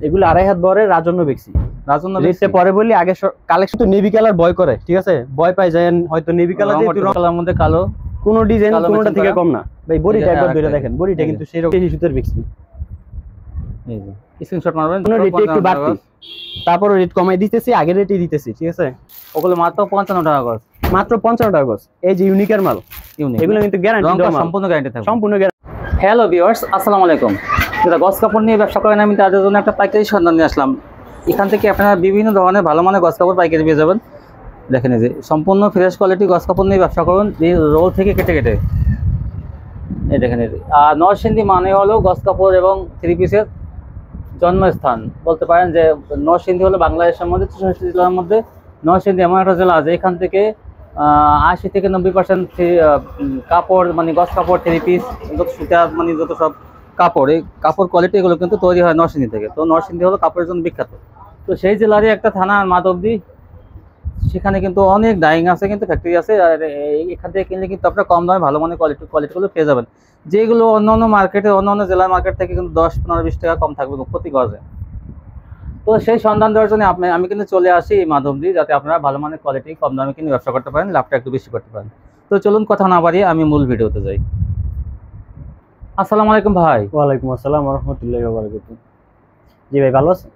এগুলো 2.5 হাত বরের রাজন্য বেক্সি। রাজন্য রেটে পরে বলি, আগে কালেকশন তো নেভি কালার ভয় করে, ঠিক আছে, ভয় পাই যায় হয়তো নেভি কালার দিয়ে কালার মধ্যে কালো, কোন ডিজাইন কোনটা থেকে কম না ভাই। বডিটা একবার ধরে দেখেন, বডিটা কিন্তু সেরকম সুতার বেক্সি। এই যে স্ক্রিনশট মারবেন, রেট একটু বাড়তি, তারপর রেট কমাই দিতেছি, আগের রেটই দিতেছি, ঠিক আছে। ওগুলো মাত্র 55 টাকা গজ, মাত্র 55 টাকা গজ। এই যে ইউনিকের মাল, এগুলো কিন্তু গ্যারান্টি, সম্পূর্ণ গ্যারান্টি থাকবে, সম্পূর্ণ গ্যারান্টি। হ্যালো ভিউয়ার্স, আসসালামু আলাইকুম। যারা গজ কাপড় নিয়ে ব্যবসা করেন, আমি তাদের জন্য একটা পাইকারি সন্ধান নিয়ে আসলাম। এখান থেকে আপনারা বিভিন্ন ধরনের ভালো মানের গজ কাপড় পাইকারি পেয়ে যাবেন। দেখেন এই যে সম্পূর্ণ ফ্রেশ কোয়ালিটি গজ কাপড় নিয়ে ব্যবসা করুন, রোল থেকে কেটে কেটে। এই দেখেন, আর নরসিংদী মানে হলো গজ কাপড় এবং থ্রি পিসের জন্মস্থান বলতে পারেন। যে নরসিংদী হলো বাংলাদেশের মধ্যে 64 জেলার মধ্যে নরসিংদী এমন একটা জেলা আছে, এখান থেকে 80 থেকে 90% কাপড়, মানে গজ কাপড়, থ্রি পিস, যত সুতা, মানে যত সব কাপড়, এই কাপড় কোয়ালিটি এগুলো কিন্তু তৈরি হয় নরসিংদী থেকে। তো নরসিংদী হলো কাপড়ের জন্য বিখ্যাত। তো সেই জেলারই একটা থানা মাধবদী, সেখানে কিন্তু অনেক ডাইং আছে, কিন্তু ফ্যাক্টরি আছে। আর এখান থেকে কিনলে কিন্তু আপনারা কম দামে ভালো মানের কোয়ালিটিগুলো পেয়ে যাবেন, যেগুলো অন্যান্য মার্কেটে, অন্যান্য জেলার মার্কেট থেকে কিন্তু 10, 15, 20 টাকা কম থাকবে প্রতি গজে। তো সেই সন্ধান দেওয়ার জন্য আমি কিন্তু চলে আসি মাধবদী, যাতে আপনারা ভালো মানের কোয়ালিটি কম দামে কিনে ব্যবসা করতে পারেন, লাভটা একটু বেশি করতে পারেন। তো চলুন কথা না বাড়িয়ে আমি মূল ভিডিওতে যাই। আসসালামু আলাইকুম ভাই। ওয়ালাইকুম আসসালাম ওয়া রাহমাতুল্লাহি ওয়া বারাকাতুহু। জি ভাই, ভালো আছেন?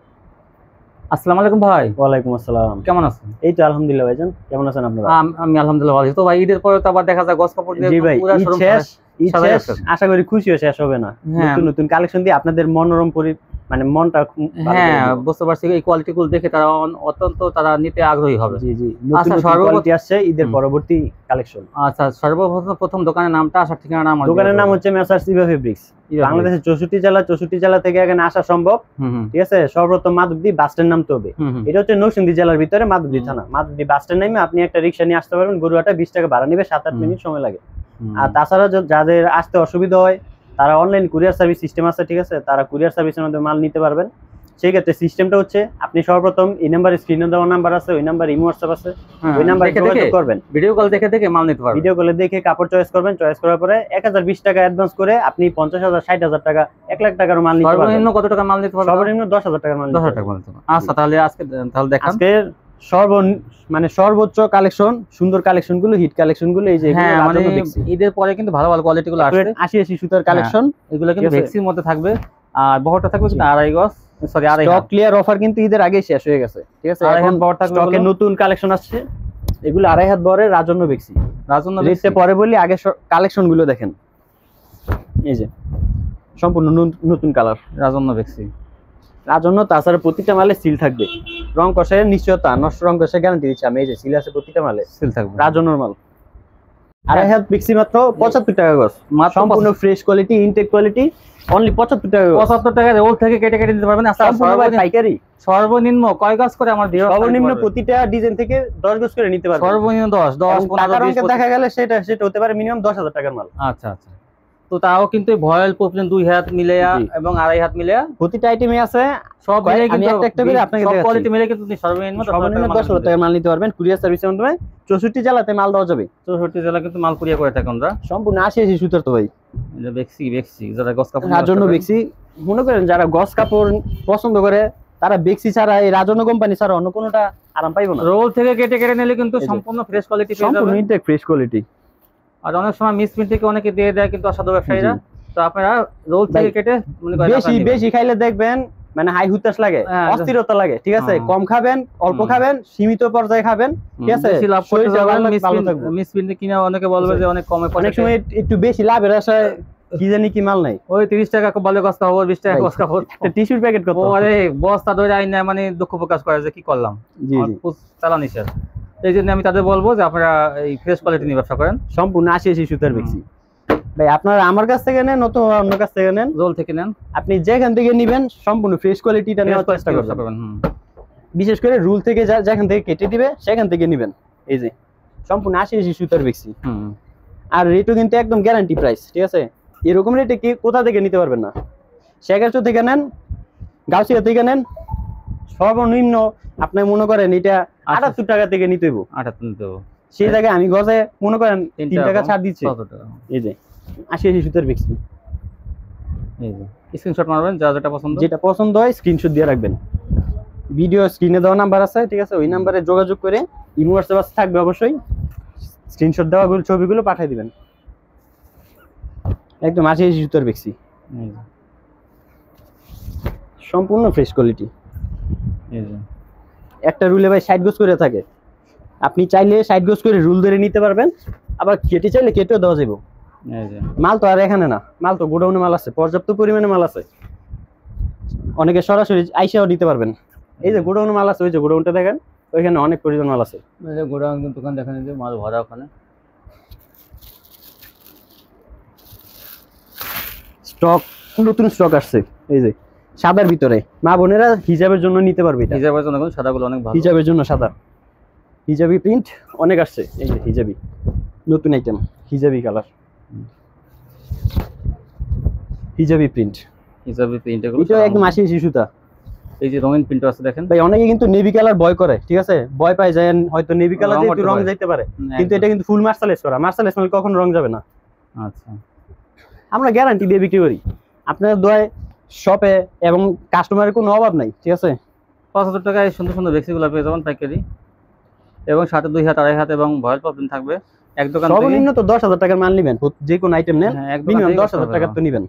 আসসালামু আলাইকুম ভাই। ওয়ালাইকুম আসসালাম। কেমন আছেন? এই তো আলহামদুলিল্লাহ ভাইজান, কেমন আছেন আপনারা? আমি আলহামদুলিল্লাহ ভালো আছি। তো ভাই, ঈদের পরে তো আবার দেখা যায় গজ কাপড় দিয়ে পুরো শোরুম শেষ। আশা করি খুশিও শেষ হবে না, নতুন নতুন কালেকশন দিয়ে আপনাদের মনোরম মানে মনটা, হ্যাঁ বুঝতে পারছি। এই কোয়ালিটি গুলো দেখে তারা অত্যন্ত নিতে আগ্রহী হবে। জি জি, নতুন কোয়ালিটি আসছে ঈদের পরবর্তী কালেকশন। আচ্ছা, সর্বপ্রথম দোকানের নামটা, আসার ঠিকানা নাম? দোকানের নাম হচ্ছে মেসার্স ইভা ফেব্রিক্স। বাংলাদেশের 64 জেলা থেকে এখানে আসা সম্ভব, ঠিক আছে। সর্বপ্রথম মাধবদী বাস স্ট্যান্ড নামতে হবে। এটা হচ্ছে নরসিংদী জেলার ভিতরে মাধবদী থানা। মাধবদী বাস স্ট্যান্ড নামে আপনি একটা রিক্সা নিয়ে আসতে পারবেন। গরুয়াটা 20 টাকা ভাড়া নেবে, 7-8 মিনিট সময় লাগে। আর তাছাড়া যাদের আসতে অসুবিধা হয়, তারা অনলাইন কুরিয়ার সার্ভিস সিস্টেম আছে, ঠিক আছে, তারা কুরিয়ার সার্ভিসের মধ্যে মাল নিতে পারবেন। সেই ক্ষেত্রে সিস্টেমটা হচ্ছে, আপনি সর্বপ্রথম এই নাম্বারে, স্ক্রিনে দেওয়া নাম্বার আছে, ওই নাম্বার ইমো হোয়াটসঅ্যাপ আছে, ওই নাম্বারে যোগাযোগ করবেন। ভিডিও কল দেখে মাল নিতে পারবেন। ভিডিও কলে দেখে কাপড় চয়েস করবেন। চয়েস করার পরে 1020 টাকা অ্যাডভান্স করে আপনি 50,000, 60,000 টাকা, 1 লাখ টাকার মাল নিতে পারবেন। সর্বনিম্ন কত টাকা মাল নিতে পারবেন? সর্বনিম্ন 10,000 টাকার মাল। 10,000 টাকা মাল নিতে পারবেন। আচ্ছা, তাহলে দেখান। আজকে সর্বোচ্চ কালেকশন, সুন্দর কালেকশন গুলো, হিট কালেকশন গুলো, এই যে মানে ঈদের পরে কিন্তু ভালো ভালো কোয়ালিটি গুলো আসছে। 80 সুতার কালেকশন, এগুলো কিন্তু ভেক্সির মধ্যে থাকবে। আর বহরটা থাকবে কিন্তু 2.5 গজ, সরি 2.5। স্টক ক্লিয়ার অফার কিন্তু ঈদের আগেই শেষ হয়ে গেছে, ঠিক আছে। এখন স্টকে নতুন কালেকশন আসছে। এগুলো 2.5 হাত বরের রাজন্য বেক্সি। রাজন্য রেটে পরে বলি, আগে কালেকশন গুলো দেখেন। এই যে সম্পূর্ণ নতুন কালার রাজন্য বেক্সি, রাজন্য। তাছাড়া প্রতিটা মালে সিল থাকবে, রং কষায় নিশ্চয়তা, নষ্ট রং কষায় গ্যারান্টি দিচ্ছি আমি। এই যে সিল আছে, প্রতিটা মালে সিল থাকবে, রাজন্যর মাল। 2.5 হাত বেক্সি মাত্র 75 টাকা গজ, সম্পূর্ণ fresh quality, intact quality, only 75 টাকা। 75 টাকা রোল থেকে কেটে দিতে পারবেন। পাইকারি সর্বনিম্ন কয় গজ করে? আমার সর্বনিম্ন প্রতিটা ডিজাইন থেকে 10 গজ করে নিতে পারবেন। সর্বনিম্ন 10, 15, 20 দেখা গেলে সেটা হতে পারে মিনিমাম 10,000 টাকার মাল। আচ্ছা আচ্ছা। তো তাও কিন্তু ভয়েল পপলিন 2 হাত মিলেয়া এবং 2.5 হাত মিলেয়া প্রতিটা আইটেমে আছে। সব মিলে কিন্তু একটা করে আপনাকে দেখাচ্ছি, কোয়ালিটি মিলে কিন্তু সর্বনিম্ন 10,000 টাকার মাল নিতে পারবেন কুরিয়ার সার্ভিসের মাধ্যমে। 64 জেলাতে মাল দেওয়া যাবে। 64 জেলা কিন্তু মাল কুরিয়ার করে থাকে আমরা। সম্পূর্ণ 80 সুতার তো ভাই। এটা বেক্সি যারা গস কাপড় রাজন্য বেক্সি মনে করেন, যারা গস কাপড় পছন্দ করে তারা বেক্সি ছাড়া, এই রাজন্য কোম্পানি ছাড়া অন্য কোনোটা আরাম পাইবো না। রোল থেকে কেটে নিলে কিন্তু সম্পূর্ণ ফ্রেশ কোয়ালিটি পেয়ে যাবেন, সম্পূর্ণ ইনটেক ফ্রেশ কোয়ালিটি। আর অনেক সময় মিসপ্রিন্ট থেকে অনেকে দিয়ে দেয় কিন্তু অসাধু ব্যবসায়ীরা। তো আপনারা রোল থেকে কেটে বেশি খাইলে দেখবেন মানে হাই হুতাশ লাগে, অস্থিরতা লাগে, ঠিক আছে। কম খাবেন, অল্প খাবেন, সীমিত পর্যায়ে খাবেন, ঠিক আছে। মিসপ্রিন্ট কিনা অনেকে বলবে যে অনেক কমে, অনেক সময় একটু বেশি লাভের আশায় কি জানি কি মাল নাই, ওই 30 টাকা বলে গস কাপড়, 20 টাকা গস কাপড়, একটা টিস্যুর প্যাকেট কত, আরে বস্তা ধরে আইন না, মানে দুঃখ প্রকাশ করে যে কি করলাম। জি চালানি স্যার, এই জন্য আমি তাদের বলবো যে আপনারা এই ফ্রেশ কোয়ালিটি নিয়ে ব্যবসা করেন। সম্পূর্ণ 80 সুতার বেক্সি ভাই। আপনারা আমার কাছ থেকে নেন অথবা অন্য কাছ থেকে নেন, রোল থেকে নেন, আপনি যেখান থেকে নিবেন সম্পূর্ণ ফ্রেশ কোয়ালিটিটা নেওয়ার চেষ্টা করবেন। বিশেষ করে রুল থেকে যেখান থেকে কেটে দিবে সেখান থেকে নিবেন। এই যে সম্পূর্ণ 80 সুতার বেক্সি। আর রেটও কিন্তু একদম গ্যারান্টি প্রাইস, ঠিক আছে। এরকম রেটে কি কোথা থেকে নিতে পারবেন না। শেখারচর থেকে নেন, গাউসিয়া থেকে নেন, সর্বনিম্ন আপনি মনে করেন এটা 78 টাকা থেকে নিতে হইব। 78 নিতে হবে, সেই জায়গায় আমি গজে মনে করেন 3 টাকা ছাড় দিচ্ছি। এই যে 80 সুতার বেক্সি। এই যে স্ক্রিনশট মারবেন, যা যেটা পছন্দ, যেটা পছন্দ হয় স্ক্রিনশট দিয়ে রাখবেন। ভিডিও স্ক্রিনে দেওয়া নাম্বার আছে, ঠিক আছে, ওই নাম্বারে যোগাযোগ করে ইমো হোয়াটসঅ্যাপ থাকবে অবশ্যই, স্ক্রিনশট দেওয়া ছবিগুলো পাঠিয়ে দিবেন। একদম 80 জুতার বেক্সি, সম্পূর্ণ ফ্রেশ কোয়ালিটি। একটা রুলে ভাই 60 গজ করে থাকে, আপনি চাইলে 60 গজ করে রুল ধরে নিতে পারবেন, আবার কেটে চাইলে কেটেও দেওয়া যাবে। মাল তো আর এখানে না, মাল তো গোডাউনে মাল আছে, পর্যাপ্ত পরিমাণে মাল আছে, অনেকে সরাসরি আইসাও নিতে পারবেন। এই যে গোডাউনে মাল আছে, ওই যে গোডাউনটা দেখেন, ওইখানে অনেক পরিমাণ মাল আছে। গোডাউন দোকান দেখেন, যে মাল ভরা ওখানে, স্টক নতুন স্টক আসছে। এই যে সাদার ভিতরে মা বোনেরা হিজাবের জন্য নিতে পারবে, এটা হিজাবের জন্য সাদাগুলো অনেক ভালো, হিজাবের জন্য সাদা, হিজাবি প্রিন্ট অনেক আসছে। এই যে হিজাবি নতুন item, hijabi colour, hijabi print, hijabi print, এটা একদম 80 সুতা। এই যে রঙিন প্রিন্ট আছে দেখেন ভাই, অনেকে কিন্তু নেভি কালার ভয় করে, ঠিক আছে, ভয় পায় যায় হয়তো নেভি কালার দিয়ে একটু রং যাইতে পারে, কিন্তু এটা কিন্তু ফুল মার্শালাইজ করা, মার্শালাইজ করলে কখনো রং যাবে না। আচ্ছা, আমরা গ্যারান্টি দিয়ে বিক্রি করি, আপনার দোয়ায় শপে এবং কাস্টমারের কোনো অভাব নাই, ঠিক আছে। 5,000 টাকায় সুন্দর সুন্দর বেক্সিগুলো পেয়ে যাবেন পাইকারি, এবং সাথে 2 হাত 2.5 হাত এবং ভয়েল প্রবলেম থাকবে। এক দোকান সর্বনিম্ন তো 10,000 টাকার মাল নিবেন, যে কোনো আইটেম নেন মিনিমাম 10,000 টাকার তো নিবেন,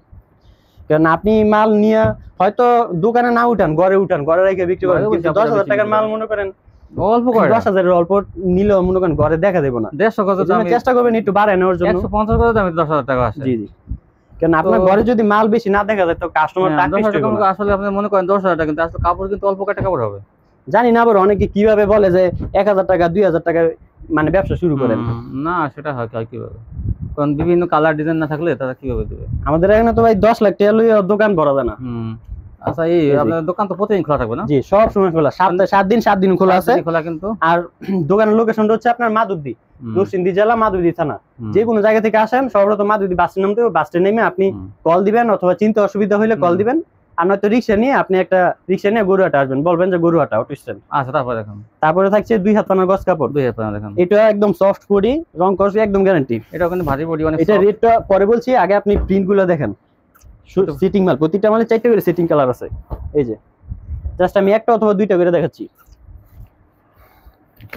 কারণ আপনি মাল নিয়ে হয়তো দোকানে না উঠান, ঘরে উঠান, ঘরে রেখে বিক্রি করেন, কিন্তু 10,000 টাকার মাল মনে করেন অল্প করে 10,000 অল্প নিলেও মনে করেন ঘরে দেখা দেবো না, 150 গজ দামে চেষ্টা করবেন একটু বাড়ায় নেওয়ার জন্য। 150 গজ দামে 10,000 টাকা আসে। জি জি, কারণ আপনার ঘরে যদি মাল বেশি না দেখা যায় তো কাস্টমার আসলে আপনি মনে করেন 10,000 টাকা, কিন্তু আসলে কাপড় কিন্তু অল্প কয়টা কাপড় হবে জানি না। আবার অনেকে কিভাবে বলে যে 1,000 টাকা 2,000 টাকা মানে ব্যবসা শুরু করেন, না সেটা হয় কিভাবে, কারণ বিভিন্ন কালার ডিজাইন না থাকলে তারা কিভাবে দেবে। আমাদের এখানে তো ভাই 10 লাখ টাকা লইয়া দোকান ভরা যায় না। আচ্ছা, এই আপনার দোকান তো প্রতিদিন খোলা থাকবে না? জি, সব সময় খোলা, 7 দিন খোলা আছে খোলা কিন্তু। আর দোকানের লোকেশনটা হচ্ছে আপনার মাধবদী, নরসিংদী জেলা মাধবদী থানা। যে কোনো জায়গা থেকে আসেন সর্বপ্রথম মাধবদী বাস স্ট্যান্ড নামতে হবে, বাস স্ট্যান্ড নেমে আপনি কল দিবেন, অথবা চিন্তা অসুবিধা হলে কল দিবেন, আর নয়তো রিক্সা নিয়ে আপনি একটা রিক্সা নিয়ে গরুহাটা আসবেন, বলবেন যে গরুহাটা অটো স্ট্যান্ড। আচ্ছা, তারপরে দেখুন, তারপরে থাকছে 2 হাত পানার গজ কাপড়, 2 হাত পানা দেখুন, এটা একদম সফট বডি, রং কস একদম গ্যারান্টি, এটা কিন্তু ভারী বডি অনেক। এটা রেটটা পরে বলছি, আগে আপনি প্রিন্ট গুলো দেখেন, সিটিং মাল, প্রতিটা মালে 4টা করে সিটিং কালার আছে। এই যে জাস্ট আমি একটা অথবা 2টা করে দেখাচ্ছি।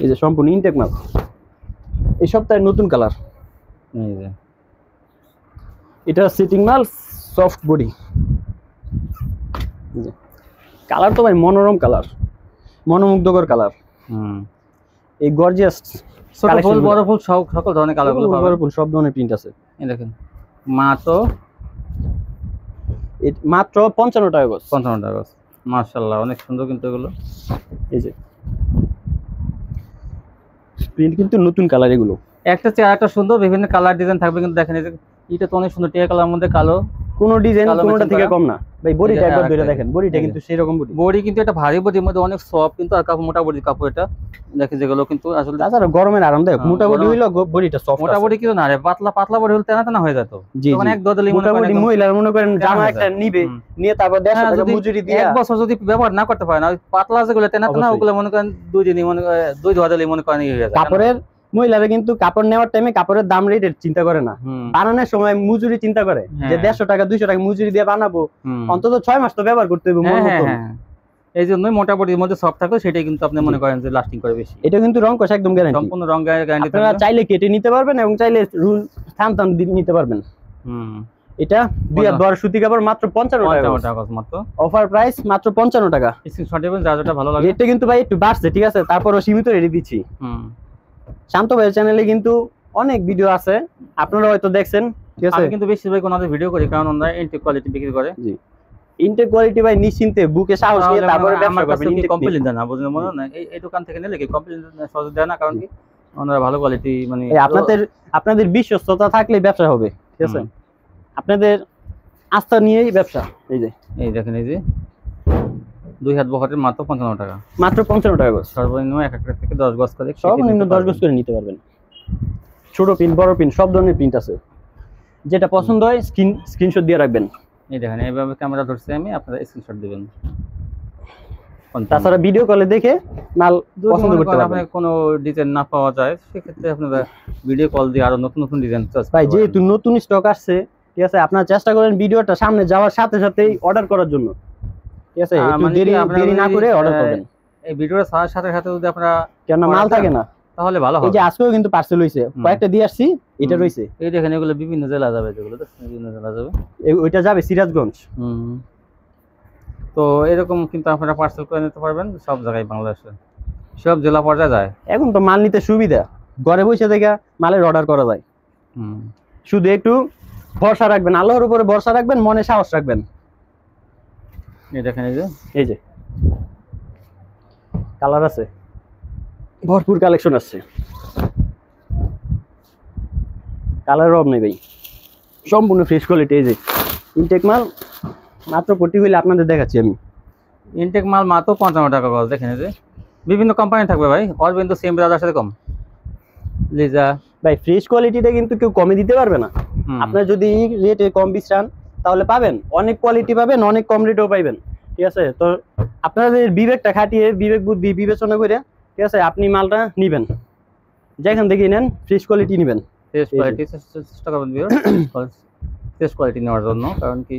এই যে সম্পূর্ণ ইনটেক মাল, এই সপ্তাহের নতুন কালার। এই যে এটা সিটিং মাল, সফট বডি, এই যে কালার তো ভাই মনোরম কালার, মনোমুগ্ধকর কালার। এই গর্জিয়াস ছোট ফুল বড় ফুল সকল ধরনের কালারগুলো পাবেন, বড় ফুল সব ধরনের প্রিন্ট আছে। এই দেখেন মাত্র 55 টাকা গজ, 55 টাকা গজ, মাশাআল্লাহ অনেক সুন্দর কিন্তু এগুলো। এই যে প্রিন্ট কিন্তু নতুন কালার, এগুলো একটা চেয়ে আরেকটা সুন্দর, বিভিন্ন কালার ডিজাইন থাকবে, কিন্তু দেখেন এই যে এটা তো অনেক সুন্দর, টিয়া কালার মধ্যে কালো, কোনো ডিজাইন কোনোটা থেকে কম না ভাই। বডিটা একবার ধরে দেখেন, বডিটা কিন্তু সেই রকম বডি কিন্তু এটা ভারী বডির মধ্যে অনেক সফট, কিন্তু আর কাপড় মোটা বডির কাপড় এটা দেখেন, যেগুলো কিন্তু আসলে তাছাড়া গরমের আরামদায়ক। মোটা বডি হইলো বডিটা সফট, মোটা বডি কিন্তু না রে, পাতলা বডি হলে টানা হয়ে যেত। তখন এক দদলি মোটা বডি মহিলার মনে করেন জামা একটা নিবে, নিয়ে তারপর 150 টাকা মজুরি দিয়ে 1 বছর যদি ব্যবহার না করতে পারে না, পাতলা যেগুলো টানা ওগুলো মনে করেন 2 দিনই মনে করেন 2 দদলি মনে করেন হয়ে যায়। কাপড়ের মহিলারা কিন্তু কাপড় নেওয়ার টাইমে কাপড়ের দাম রেটের চিন্তা করে না, বানানোর সময় মজুরি চিন্তা করে যে 150 টাকা 200 টাকা মজুরি দিয়ে বানাবো, অন্তত 6 মাস তো ব্যবহার করতে হবে। এই জন্যই মোটা বডির মধ্যে সফট থাকে, সেটাই কিন্তু আপনি মনে করেন যে লাস্টিং করে বেশি। এটা কিন্তু রং কষ একদম গ্যারান্টি, সম্পূর্ণ রং গ্যারান্টি। আপনারা চাইলে কেটে নিতে পারবেন এবং চাইলে রুল থান নিতে পারবেন। এটা 2 হাত বড় সুতি কাপড়, মাত্র 55 টাকা মাত্র, অফার প্রাইস মাত্র 55 টাকা। স্ক্রিনশট দিবেন যা যেটা ভালো লাগে। রেটটা কিন্তু ভাই একটু বাড়ছে, ঠিক আছে, তারপরও সীমিত রেটে দিচ্ছি। শান্ত ভাইয়ের চ্যানেলে কিন্তু অনেক ভিডিও আছে, আপনারা হয়তো দেখছেন, ঠিক আছে। আমি কিন্তু বেশিরভাগ ওনাদের ভিডিও করি, কারণ ওনারা ইনটেক কোয়ালিটি বিক্রি করে। জি, ইনটেক কোয়ালিটি ভাই নিশ্চিন্তে বুকে সাহস নিয়ে তারপরে ব্যবসা করবেন। ইনটেক কমপ্লেইন দেন না, বুঝলেন মনে না, এই দোকান থেকে নিলে কি কমপ্লেইন সহজ দেয় না, কারণ কি ওনারা ভালো কোয়ালিটি, মানে আপনাদের বিশ্বস্ততা থাকলে ব্যবসা হবে, ঠিক আছে, আপনাদের আস্থা নিয়েই ব্যবসা। এই যে এই দেখেন, এই যে 2 হাত বহরের মাত্র 55 টাকা, মাত্র 55 টাকা গজ। সর্বনিম্ন এক একটা থেকে 10 গজ করে, সর্বনিম্ন 10 গজ করে নিতে পারবেন। ছোট প্রিন্ট বড় প্রিন্ট সব ধরনের প্রিন্ট আছে, যেটা পছন্দ হয় স্ক্রিনশট দিয়ে রাখবেন। এই দেখেন এইভাবে ক্যামেরা ধরছি আমি, আপনারা স্ক্রিনশট দিবেন। তাছাড়া ভিডিও কলে দেখে মাল পছন্দ করতে পারবেন। আপনি কোনো ডিজাইন না পাওয়া যায় সেক্ষেত্রে আপনারা ভিডিও কল দিয়ে আরো নতুন নতুন ডিজাইন চয়েস। ভাই যেহেতু নতুন স্টক আসছে, ঠিক আছে আপনারা চেষ্টা করেন ভিডিওটা সামনে যাওয়ার সাথে সাথেই অর্ডার করার জন্য, ঠিক আছে একটু দেরি না করে অর্ডার করবেন। এই ভিডিওটা ছাড়ার সাথে সাথে যদি আপনারা কেন মাল থাকে না তাহলে ভালো হবে। এই যে আজকেও কিন্তু পার্সেল হইছে, কয়েকটা দিয়ে আসছি, এটা রইছে। এই দেখেন এগুলো বিভিন্ন জেলা যাবে, যেগুলো বিভিন্ন জেলা যাবে, ওইটা যাবে সিরাজগঞ্জ। তো এরকম কিন্তু আপনারা পার্সেল করে নিতে পারবেন সব জায়গায়, বাংলাদেশে সব জেলা পর্যায়ে যায়। এখন তো মাল নিতে সুবিধা, ঘরে বসে থেকে মালের অর্ডার করা যায়। শুধু একটু ভরসা রাখবেন, আল্লাহর উপরে ভরসা রাখবেন, মনে সাহস রাখবেন। এই দেখেন এই যে কালার আছে, ভরপুর কালেকশন আছে, কালারের অভাব নেই ভাই, সম্পূর্ণ ফ্রেশ কোয়ালিটি। এই যে ইনটেক মাল মাত্র কোটি হইলে আপনাদের দেখাচ্ছি আমি। ইনটেক মাল মাত্র 55 টাকা গজ। দেখেন এই যে বিভিন্ন কোম্পানি থাকবে ভাই, অরবিন্দ সেম ব্রাদার সাথে কম, লিজা ভাই ফ্রেশ কোয়ালিটিটা কিন্তু কেউ কমে দিতে পারবে না। আপনার যদি রেটে কম বিছান তাহলে পাবেন, অনেক কোয়ালিটি পাবেন, অনেক কম রেটেও পাইবেন, ঠিক আছে। তো আপনাদের বিবেকটা খাটিয়ে, বিবেক বুদ্ধি বিবেচনা করে, ঠিক আছে আপনি মালটা নিবেন, যেখান থেকে নেন ফ্রেশ কোয়ালিটি নিবেন। ফ্রেশ কোয়ালিটি চেষ্টা করবেন ফ্রেশ কোয়ালিটি নেওয়ার জন্য, কারণ কি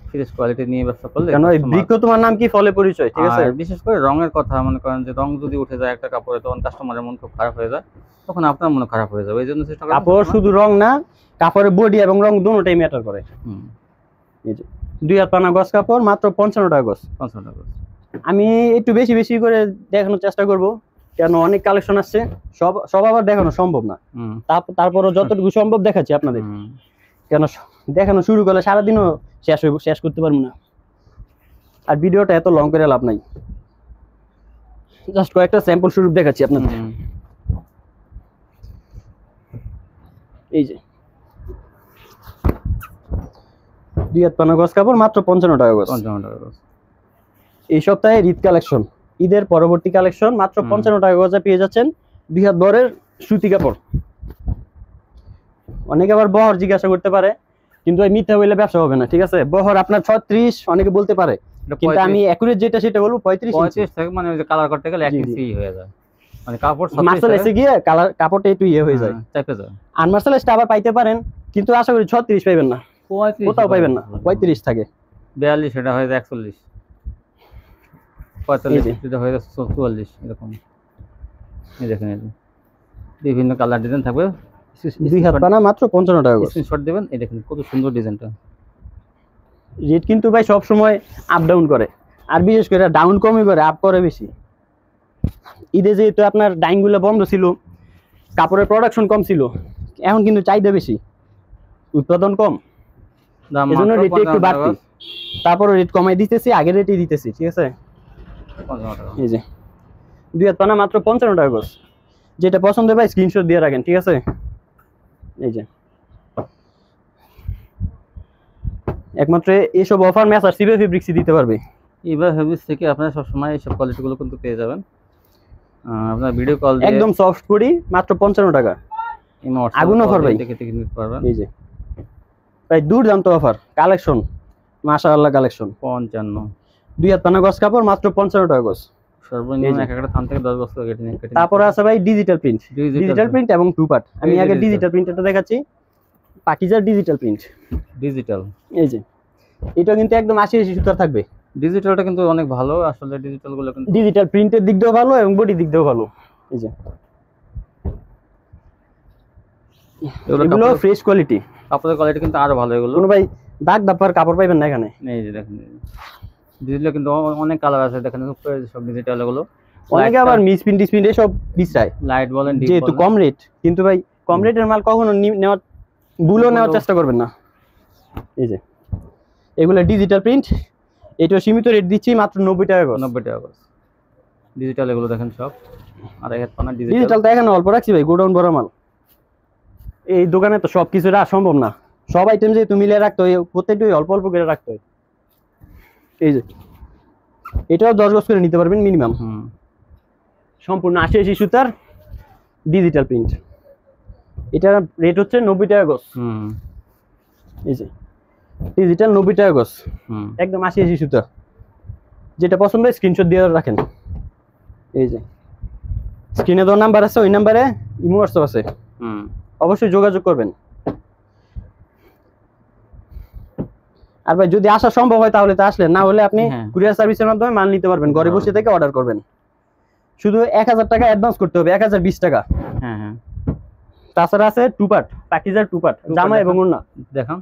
ফ্রেশ কোয়ালিটি নিয়ে ব্যবসা করলে, কারণ ওই বৃক্ষ তোমার নাম কি ফলে পরিচয়, ঠিক আছে। বিশেষ করে রঙের কথা মনে করেন যে রং যদি উঠে যায় একটা কাপড়ে, তখন কাস্টমারের মন খুব খারাপ হয়ে যায়, তখন আপনার মন খারাপ হয়ে যাবে। এই জন্য চেষ্টা করবেন কাপড় শুধু রং না, কাপড়ের বডি এবং রং দুটোটাই ম্যাটার করে। এই যে 2 হাত পানা গজ কাপড় মাত্র 55 টাকা গজ। 55 টাকা। আমি একটু বেশি বেশি করে দেখানোর চেষ্টা করব, কেন অনেক কালেকশন আসছে, সব আবার দেখানো সম্ভব না। তারপরও যতটুকু সম্ভব দেখাচ্ছি আপনাদের, কেন দেখানো শুরু করলে সারাদিনও শেষ করতে পারবো না, আর ভিডিওটা এত লং করে লাভ নাই। জাস্ট কয়েকটা স্যাম্পল স্বরূপ দেখাচ্ছি আপনাদের। এই যে 2 হাত পানা গজ কাপড় মাত্র 55 টাকা গজ। 55 টাকা গজ। এই সপ্তাহে ঈদ কালেকশন, ঈদের পরবর্তী কালেকশন মাত্র 55 টাকা গজে পেয়ে যাচ্ছেন 2 হাত বরের সুতি কাপড়। অনেকে আবার বহর জিজ্ঞাসা করতে পারে, কিন্তু এই মিথ্যা বললে ব্যবসা হবে না, ঠিক আছে। বহর আপনার 36 অনেকে বলতে পারে, কিন্তু আমি একুরেট যেটা সেটা বলবো 35 থেকে, মানে ওই যে কালার করতে গেলে 1 ইঞ্চি হয়ে যায়, মানে কাপড় মার্শাল এসে গিয়ে কাপড়টা একটু হয়ে যায়, চাপে যায়। আনমার্শাল এসটা আবার পাইতে পারেন, কিন্তু আশা করি 36 পাইবেন না, কোথাও পাইবেন না, 35 থাকে। 42 এটা হয়ে যায় 41, 45 এটা হয়ে যায় 44, এরকম। এই দেখেন বিভিন্ন কালার ডিজাইন থাকবে। 2 হাত পানা মাত্র 55 টাকা গজ। স্ক্রিনশট দিবেন। এই দেখেন কত সুন্দর ডিজাইনটা। রেট কিন্তু ভাই সব সময় আপ ডাউন করে, আর বিশেষ করে ডাউন কমই করে, আপ করে বেশি। ঈদে যেহেতু আপনার ডাইংগুলো বন্ধ ছিল, কাপড়ের প্রোডাকশন কম ছিল, এখন কিন্তু চাহিদা বেশি, উৎপাদন কম, এজন্য রেট একটু বাড়তি। তারপরে রেট কমাই দিতেছি, আগের রেটই দিতেছি, ঠিক আছে। এই যে 2 হাত পানা মাত্র 55 টাকা গজ। যেটা পছন্দ ভাই স্ক্রিনশট দিয়ে রাখেন, ঠিক আছে। এই যে একমাত্র এইসব অফার মেসার সিবে ফেব্রিক্সই দিতে পারবে। ইবা ফেব্রিক্স থেকে আপনারা সবসময় এইসব কোয়ালিটিগুলো কিন্তু পেয়ে যাবেন। আপনার ভিডিও কল দিয়ে একদম সফট করি মাত্র 55 টাকা। আগুন অফার ভাই, দেখে নিতে পারবেন। এই যে ভাই দুর্দান্ত অফার কালেকশন, মাশাআল্লাহ কালেকশন। 55 2 হাত পানা গজ কাপড় মাত্র 55 টাকা গজ। সর্বনিম্ন এক একটা থান থেকে 10 বছর কেটে নিয়ে। তারপরে আছে ভাই ডিজিটাল প্রিন্ট এবং টু পার্ট। আমি আগে ডিজিটাল প্রিন্টটা দেখাচ্ছি, পাকিজার ডিজিটাল প্রিন্ট। ডিজিটাল এই যে এটা কিন্তু একদম 80 সুতার থাকবে। ডিজিটালটা কিন্তু অনেক ভালো আসলে, ডিজিটালগুলো কিন্তু ডিজিটাল প্রিন্টের দিক দিয়েও ভালো এবং বডি দিক দিয়েও ভালো। এই যে এগুলো ফ্রেশ কোয়ালিটি, কাপড়ের কোয়ালিটি কিন্তু আরো ভালো। এগুলো কোনো ভাই দাগ দাপার কাপড় পাইবেন না এখানে। এই যে দেখেন ডিজিটাল কিন্তু অনেক কালার আছে, দেখেন সব ডিজিটাল। এগুলো অনেকে আবার মিসপ্রিন্ট ডিসপ্রিন্ট এসব বিছায়, লাইট বলেন ডিপ যেহেতু কম রেট, কিন্তু ভাই কম রেটের মাল কখনো নেওয়ার ভুলও নেওয়ার চেষ্টা করবেন না। এই যে এগুলো ডিজিটাল প্রিন্ট, এটা সীমিত রেট দিচ্ছি মাত্র 90 টাকা গজ। 90 টাকা গজ ডিজিটাল। এগুলো দেখেন সব আর এক পানা ডিজিটাল তো এখানে অল্প রাখছি ভাই, গোডাউন ভরা মাল। এই দোকানে তো সব কিছু রাখা সম্ভব না, সব আইটেম যেহেতু মিলে রাখতে হয়, প্রত্যেকটাই অল্প অল্প করে রাখতে হয়। এই যে এটাও 10 গজ করে নিতে পারবেন মিনিমাম। সম্পূর্ণ 80 সুতার ডিজিটাল প্রিন্ট, এটার রেট হচ্ছে 90 টাকা গজ। এই যে ডিজিটাল 90 টাকা গজ, একদম 80 সুতা। যেটা পছন্দ হয় স্ক্রিনশট দিয়ে রাখেন। এই যে স্ক্রিনে দেওয়া নাম্বার আছে, ওই নাম্বারে ইমো হোয়াটসঅ্যাপ আছে, অবশ্যই যোগাযোগ করবেন। আর ভাই যদি আসা সম্ভব হয় তাহলে তো আসলেন, না হলে আপনি হ্যাঁ। কুরিয়ার সার্ভিসের মাধ্যমে মাল নিতে পারবেন, ঘরে বসে থেকে অর্ডার করবেন। শুধু 1000 টাকা অ্যাডভান্স করতে হবে, 1020 টাকা। হ্যাঁ হ্যাঁ। তাছাড়া আছে টুপাট, পাকিজার টুপাট, জামা এবং ওড়না। দেখান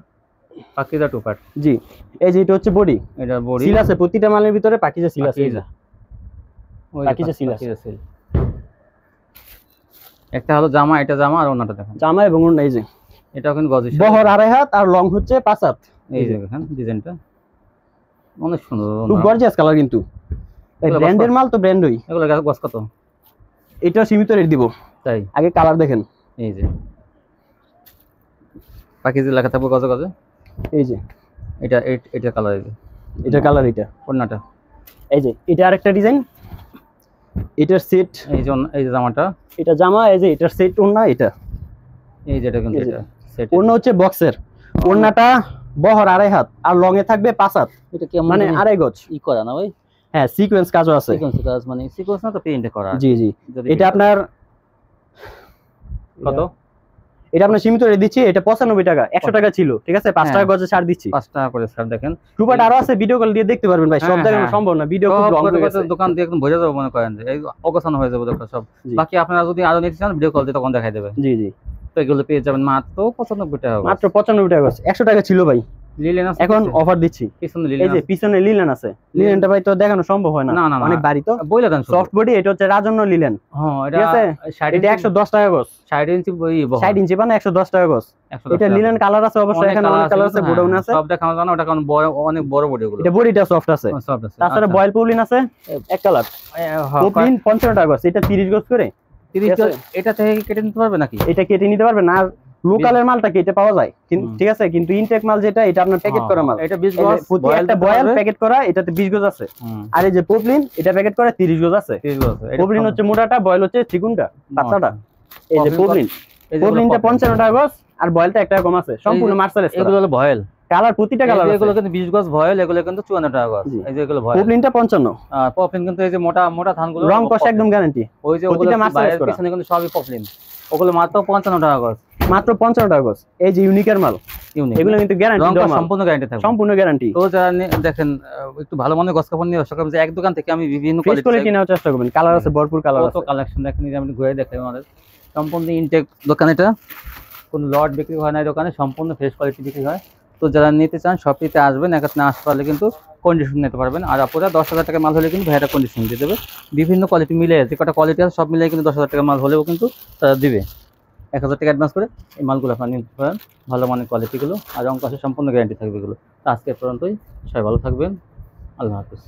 পাকিজা টুপাট। জি, এই যে এটা হচ্ছে বডি, এটা বডি সিল আছে প্রতিটা মালের ভিতরে, পাকিজা সিল আছে। পাকিজা সিল আছে। একটা হলো জামা, এটা জামা আর ওড়নাটা দেখেন, জামা এবং ওড়না। এই যে এটাও কিন্তু গজ হিসেবে। বহর 2.5 হাত আর লং হচ্ছে 5 হাত। এই যে দেখেন ডিজাইনটা অনেক সুন্দর, খুব গর্জিয়াস কালার কিন্তু। এই এগুলো ব্র্যান্ডের মাল তো ব্র্যান্ডই। এগুলো গজ কত? এটা সীমিত রেট দিব। তাই আগে কালার দেখেন। এই যে পাকিজা লেখা থাকবে গজে গজে। এই যে এটা এটা কালার, এই যে এটা কালার, এটা ওড়নাটা। এই যে এটা আরেকটা ডিজাইন, এটার সেট। এই যে জামাটা, এটা জামা, এই যে এটার সেট ওড়না। এটা এই যেটা কিন্তু এটা সেট। ওড়না হচ্ছে বক্সের, ওড়নাটা বহর 2.5 হাত আর লং এ থাকবে 5 হাত, এটা কি মানে 2.5 গজ। ই করা না ভাই? হ্যাঁ, সিকোয়েন্স কাজও আছে। সিকোয়েন্স কাজ মানে সিকোয়েন্স না তো প্রিন্ট করা। জি জি। এটা আপনার কত? এটা আপনার সীমিত রেট দিচ্ছি, এটা 95 টাকা। 100 টাকা ছিল, ঠিক আছে, 5 টাকা গজে ছাড় দিচ্ছি। 5 টাকা করে ছাড়। দেখেন টুপাট আরো আছে, ভিডিও কল দিয়ে দেখতে পারবেন ভাই, সব দেখানো সম্ভব না, ভিডিও খুব লং হয়ে গেছে। দোকান দিয়ে একদম ভরে যাবে মনে করেন যে এই অগোছানো হয়ে যাবে দোকান সব। বাকি আপনারা যদি আরো নিতে চান ভিডিও কল দিয়ে তখন দেখাই দেবে। জি জি। তো এগুলো পেয়ে যাবেন মাত্র 95 টাকা। মাত্র 95 টাকা গজ। 100 টাকা ছিল ভাই, লিলেন আছে এখন অফার দিচ্ছি। পিছনে এই লিলেন যে পিছনে লিলেন আছে। লিলেনটা ভাই তো দেখানো সম্ভব হয় না, না অনেক ভারী তো। বইলা দেন সফট বডি, এটা হচ্ছে রাজন্য লিলেন। হ্যাঁ এটা ঠিক আছে, 60 এটা 110 টাকা গজ। 60 ইঞ্চি বই বহ 60 ইঞ্চি মানে 110 টাকা গজ। এটা লিলেন কালার আছে অবশ্যই, এখানে অনেক কালার আছে, গোডাউন আছে। সব দেখানো জানো, ওটা কারণ বড়, অনেক বড় বডি গুলো। এটা বডিটা সফট আছে। সফট আছে। তাছাড়া বয়েল পপলিন আছে এক কালার। পপলিন 55 টাকা গজ। এটা 30 গজ করে। 30 গজ। এটা থেকে কেটে নিতে পারবে নাকি? এটা কেটে নিতে পারবে না, আর লোকালের মালটা কেটে পাওয়া যায় কিন্তু, ঠিক আছে, কিন্তু ইনটেক মাল যেটা, এটা আপনার প্যাকেট করা মাল। এটা 20 গজ প্রতি একটা বয়েল প্যাকেট করা, এটাতে 20 গজ আছে। আর এই যে পপলিন, এটা প্যাকেট করা 30 গজ আছে। 30 গজ। পপলিন হচ্ছে মোটাটা, বয়েল হচ্ছে চিকুনটা, পাতলাটা। এই যে পপলিন, পপলিনটা 55 টাকা গজ, আর বয়েলটা 1 টাকা কম আছে, সম্পূর্ণ মার্সেলাইজ করা। এগুলো হলো ভয়েল কালার, প্রতিটা কালার আছে। এগুলো কিন্তু 20 গজ ভয়েল, এগুলো কিন্তু 54 টাকা গজ। এই যে এগুলো ভয়েল। পপলিনটা 55। আর পপলিন কিন্তু এই যে মোটা মোটা ধানগুলো রং কষ একদম গ্যারান্টি। ওই যে ওগুলো মার্সেলাইজ করা, পিছনে কিন্তু সবই পপলিন। ওগুলো মাত্র 55 টাকা গজ। মাত্র 55 টাকা গজ। এই যে ইউনিকের মাল, এগুলো কিন্তু গ্যারান্টি দেওয়া মাল, সম্পূর্ণ গ্যারান্টি থাকবে, সম্পূর্ণ গ্যারান্টি। তো যারা দেখেন একটু ভালো মানের গস কাপড় নিয়ে আশা করি যে এক দোকান থেকে আমি বিভিন্ন কোয়ালিটি নেওয়ার চেষ্টা করবেন। কালার আছে, ভরপুর কালার আছে। কত কালেকশন দেখেন, এই যে আমি ঘুরে দেখাই আমাদের সম্পূর্ণ ইনটেক দোকান। এটা কোনো লট বিক্রি হয় না এই দোকানে, সম্পূর্ণ ফ্রেশ কোয়ালিটি বিক্রি হয়। তো যারা নিতে চান শপটিতে আসবেন, এখানে আসতে পারলে কিন্তু কন্ডিশন নিতে পারবেন। আর আপনারা 10,000 টাকা মাল হলে কিন্তু ভাইয়াটা কন্ডিশন দিয়ে দেবে। বিভিন্ন কোয়ালিটি মিলে, যে কটা কোয়ালিটি আছে সব মিলে কিন্তু 10,000 টাকা মাল হলেও কিন্তু তারা দিবে। 1000 টাকা অ্যাডভান্স করে এই মালগুলো আপনারা নিতে পারেন, ভালো মানের কোয়ালিটিগুলো, আর রং কষে সম্পূর্ণ গ্যারান্টি থাকবে এগুলো। তো আজকে পর্যন্তই, সবাই ভালো থাকবেন, আল্লাহ হাফিজ।